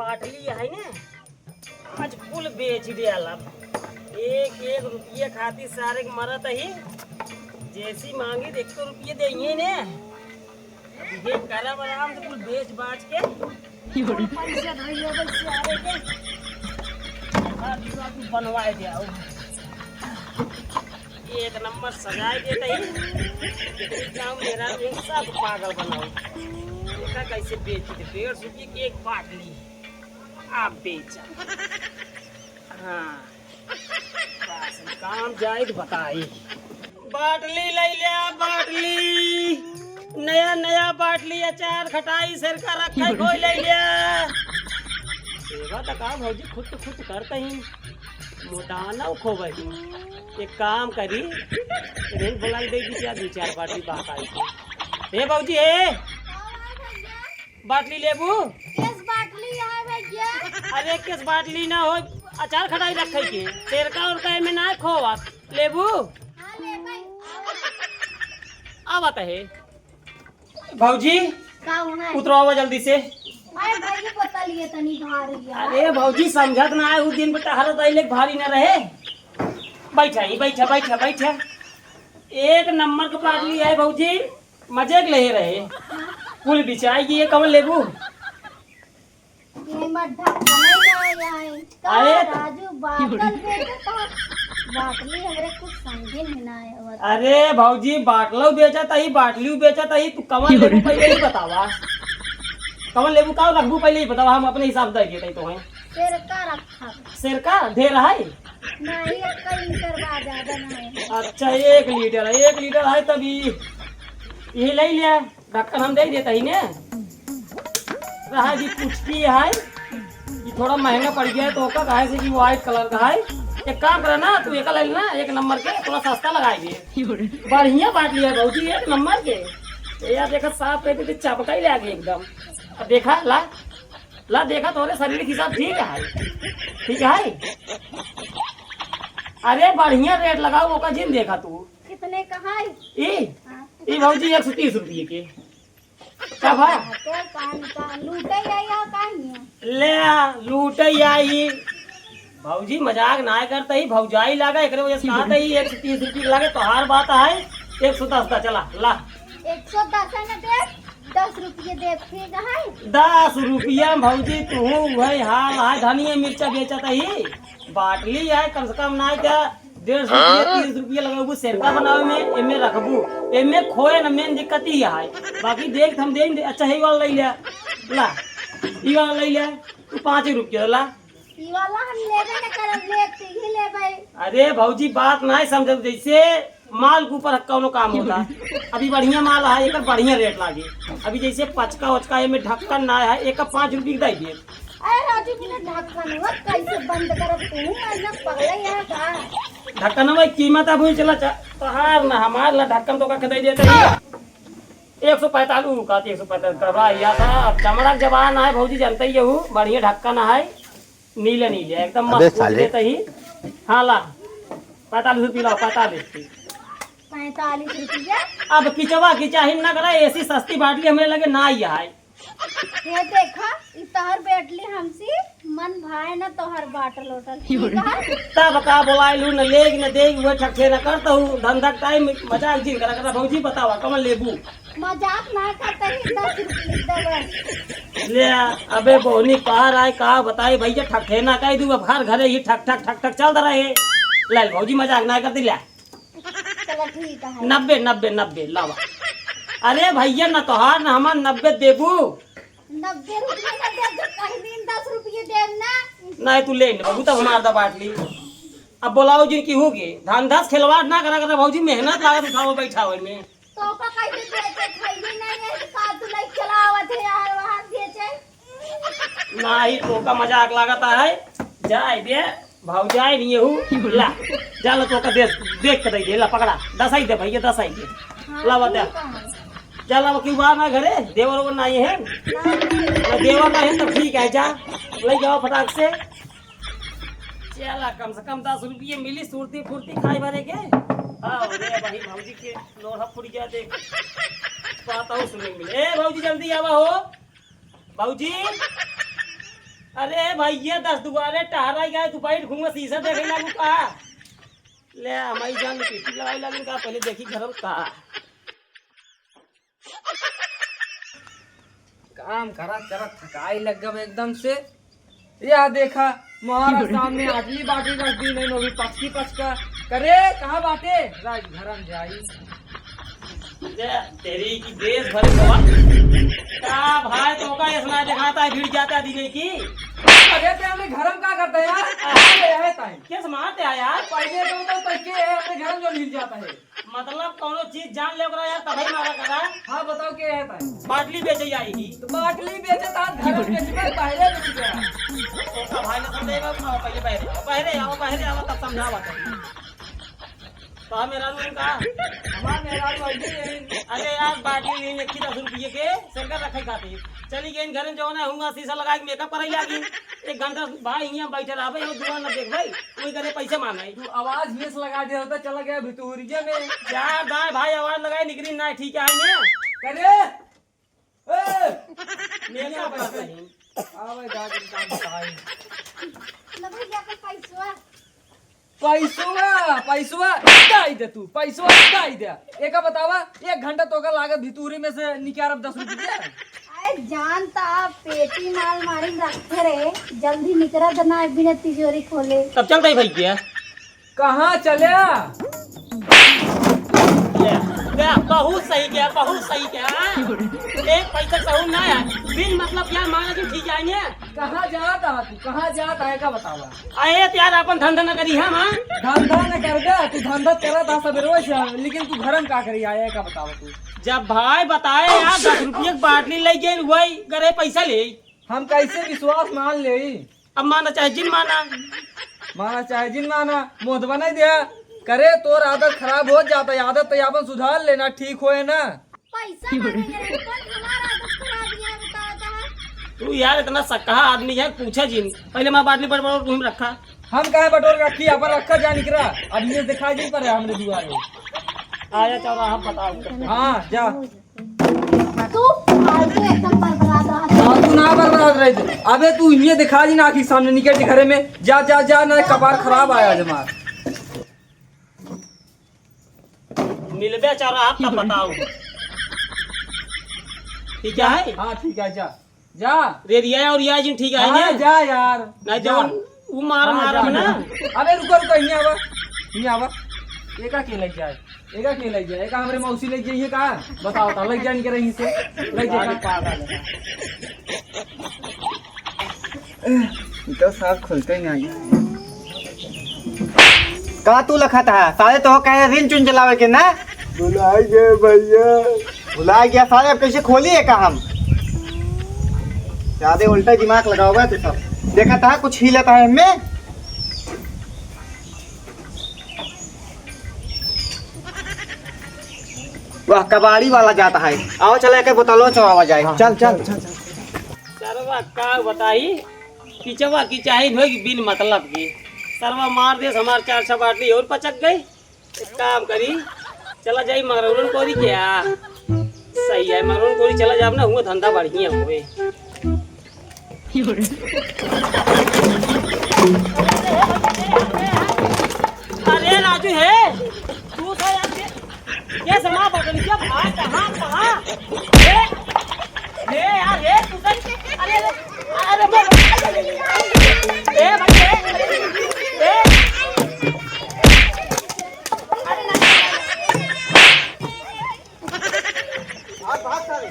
बाटली है ना आज कुल बेच दिया। एक एक रुपये खातिर सारे के मरत ही जैसी मांगी 100 रुपये देंगे ने। ये करब आराम से कुल बेच बाच के पैसा धइले सारे के बनवाए दिया। एक नंबर सजाए देते ही काम मेरा सब पागल बनाओ। देखा कैसे बेची थे 150 रुपये की एक बाटली आप बेचा। हाँ बस काम जाए तो बताई। बाटली ले लिया बाटली नया नया बाटली अचार खटाई सिर का रखा कोई ले लिया। सेवा तो काम भौजी खुद तो खुद करते ही मोटाना खो बैठी। एक काम करी रेंट बुला देगी क्या 2-4 बाटली बात आई थी। हे भौजी हे बाटली लेबू किस बाटली है भैया? अरे किस बाटली ना हो अचार खटाई रखे के तेरका और कहे में ना खोवा लेबू। हाँ ले भाई आवत है भौजी का होना उतरो आवा जल्दी से। अरे भाई ये पता लिए तनी भारी है। अरे भौजी समझत ना है उस दिन बेटा हालत आइले भारी ना रहे। बैठा ही बैठा बैठा बैठा एक नंबर का बाटली है भौजी मजे के ले रहे कुल बिछाएगी ये कमल लेबू। ये मत ढक्कन नहीं है अरे राजू बाटल बेचता बाटली हमरे कुछ समझे में ना आया। अरे भौजी बाटलो बेचा ही बाटली बेचा ही तू कमल लेबू पहले ही बतावा। कमल लेबू का रखबू पहले ही बतावा हम अपने हिसाब दे देते तो है। सिर का रखा सिर का ढेर है नहीं कई लीटर बा ज्यादा नहीं। अच्छा 1 लीटर है 1 लीटर है तभी ये ले लिया ढक्कन हम दे देता ही ने। रहा जी पुचकी है ये थोड़ा महंगा पड़ गया है तो का कहे से कि व्हाइट कलर का है। एक काम करा ना तू एक ले लेना 1 नंबर के थोड़ा सस्ता लगाएगी बढ़िया बाटली है भौजी 1 नंबर के। यार देखा साफ कहते थे चपका ही लगे एकदम। अब देखा ला देखा थोड़े शरीर के हिसाब ठीक है। अरे बढ़िया रेट लगाओ वो का जिन देखा तू कितने का है? ये भौजी 130 रुपये के क्या भाई क्या कान का लूटे या काहे ले लूटे आई भौजी मजाक ना करता ही भौजाई लागा एक वजह से कहा था 130 रुपये लागे तो हार बात है 110 का चला ला 110 है ना दे 10 रुपये दे ठीक है 10 रुपया भौजी तू वही हाल है धनिया मिर्चा बेचता ही बाटली है कम से कम ना क्या 150 रुपये 30 रुपये लगाबू सेरका बनावे में एमे रखबू एमे खोए न मेन दिक्कत ही है। बाकी देख हम दे अच्छा है वाला ले ला ई वाला ले लिया तू 5 रुपये ला ई वाला हम लेबे न करब लेते ही लेबे। अरे भौजी बात नहीं समझ जैसे माल के ऊपर कौनो काम होता अभी बढ़िया माल है एक बढ़िया रेट लागे। अभी जैसे पचका वचका में ढक्कन ना है एक 5 रुपये दे दिए। अरे राजू बिना ढक्कन हुआ कैसे बंद करब तू मैं पगला यहाँ का ढक्कन में कीमत अब हुई चला तहार ना हमार ला ढक्कन तो का दे देते ही 145 का 145 करवा या था। अब चमड़ा जवान है भौजी जानते ही हूँ बढ़िया ढक्कन है नीले नीले एकदम मस्त देते ही। हाँ ला 45 रुपये ला 45 रुपया। अब किचवा किचाहिन ना करा ऐसी सस्ती बाटली हमें लगे ना ही है। ये देखा ई तोहर बैटली हमसी मन भाए ना तोहर बाटल होटल ठीक है तब का बोलाइलू न लेग न देग वो ठक्के न करता हूँ धंधा टाइम मजाक जिन करा भौजी बतावा कमल लेबू मजाक ना करता ही 10 रुपये देबे ले अबे बोनी पार आए का बताए भैया ठक्के ना कह दू अब हर घरे ही ठक ठक ठक ठक चल रहे ले भौजी मजाक ना करती ले चलो ठीक है 90 लावा। अरे भैया न तोहार न हमार 90 देबू 90 रुपये ना दे तो कहीं दिन 10 रुपये देब ना। नहीं तू ले बाबू तब हमार दा बाटली। अब बोलाओ जिन की होगी धंधा खिलवाड़ ना करा भौजी मेहनत लागत उठाओ बैठाओ में तो का कैसे बेचे खैली नहीं है का तू नहीं चलावत है यार वहां बेचे नहीं तो का मजाक लागता है जाए दे भौजाई नहीं हूँ ला जा ला तो का देख के दे ला पकड़ा 10 ही दे भैया 10 ही दे ला बता चल क्यों बाहर ना घरे देवर ओवर नहीं है देवर ना है तो ठीक है जा ले जाओ फटाक से चला कम से कम 10 रुपये मिली सुरती फुर्ती खाई भरे के। हाँ भाई भौजी के लोढ़ा फुट गया देख पाता हूँ सुनने मिले। ए भौजी जल्दी आवा हो भौजी अरे भैया 10 दुआरे टहरा गया तू बैठ घूम शीशा देखे लागू का ले हमारी जान में पीटी लगाई लागू का पहले देखी घर में का काम करा करा थकाई लग गया एकदम से। यह देखा महाराज सामने आटली बाटी रख दी नहीं नोभी पक्की पचका करे कहाँ बाटे राज घरम जाई तेरी की देश भर गवा क्या भाई तो का इसमें दिखाता है भीड़ जाता है दिने की अरे पे हमें घरम का करते हैं यार है टाइम किस मारते है यार पहले तो तरीके है अपने घरम जो हिल जाता है मतलब कोनो चीज जान ले यार तभी मारा करा। हाँ बताओ क्या है टाइम बाटली बेचे जाएगी तो बाटली बेचे था घरम बेच कर पहले बेच गया तो भाई ने समझेगा पहले पहले आओ तब समझावा तो मेरा रूम का हमारा मेरा अरे यार बाटली नहीं लिखी 10 रुपये के सरकार रखे खाते चली गई घर जो है हूँ शीशा लगा के मेकअप कर लगी 1 घंटा भाई यहाँ बैठे रहा दुकान न देख भाई वही करे पैसे मांगा तू आवाज बेस लगा दिया होता चला गया भितूरिये में यार दाए भाई आवाज लगाई निकली ना ठीक है ने करे मेकअप करते हैं आवे जाके काम बताई लगे जाकर पैसा पैसवा दाई दे तू पैसवा दाई दे एक बतावा 1 घंटा तो का लागत भितूरी में से निकालब 10 रुपया अरे जानता पेटी माल मारी रखे रे जल्दी निकरा देना बिना तिजोरी खोले तब चलते ही भैया कहाँ चले बहुत सही क्या एक पैसा सहूर ना है बिन मतलब क्या मांगा कि ठीक आएंगे कहाँ जाता तू कहाँ जाता है का बतावा आए यार अपन धंधा न करी हम धंधा न कर दे तू धंधा करा था सब रोज लेकिन तू घरम का करी आया का बतावा तू जब भाई बताए यार 10 रुपये की बाटली ले गए वही करे पैसा ले हम कैसे विश्वास मान ले अब माना चाहे जिन माना चाहे जिन माना मोहतबा नहीं दिया करे तोर आदत खराब हो जाता है आदत तो अपन सुधार लेना ठीक होए ना पैसा मांगेंगे रे कौन हमारा आदत खराब है बताओ तू यार इतना सक्का आदमी है पूछा जिन पहले मैं बाटली पर घूम रखा हम कहे बटोर रखी अपन रखा जा निकला अब ये दिखाई नहीं पड़े हमने दुआरे आया चौराहा बताओ हाँ जा तू फालतू एकदम बर्बाद रहा हाँ तू ना बर्बाद रही थी अबे तू ये दिखा दी ना आखिर सामने निकल के घरे में जा जा जा ना कपार खराब आया जमार मिलबे चौराहा तब बताओ ठीक है हाँ ठीक है जा जा रेडिया और जिन ठीक है हाँ, जा यार नहीं जो वो मार ना अबे रुको नहीं आवा एका के लग जाए एका हमरे मौसी लग जाइए का बताओ ता लग जाने के रही से लग जाए पागल तो साफ खुलते ही नहीं का तू लखा था सारे तो कहे रिन चुन चलावे के ना बुलाए गए भैया भुला गया सारे अब कैसे खोलिए का हम ज्यादा उल्टा दिमाग लगाओगा तू सब देखा था कुछ हिलता है हमें वह कबाड़ी वाला जाता है आओ चला के बोतलों चढ़ावा जाए चल चल चल सरवा का बताई पिछवा की चाहे होगी बिन मतलब की सरवा मार दे हमार 4 बाटली और पचक गई एक काम करी चला जाई मगरौन कोरी क्या सही है मगरौन कोरी चला जाब ना हुआ धंधा बढ़िया हुए अरे राजू है तू था यार ये समा बदल क्या भाई कहाँ ए यार ये तू अरे अरे ए भाई ए भाग सारे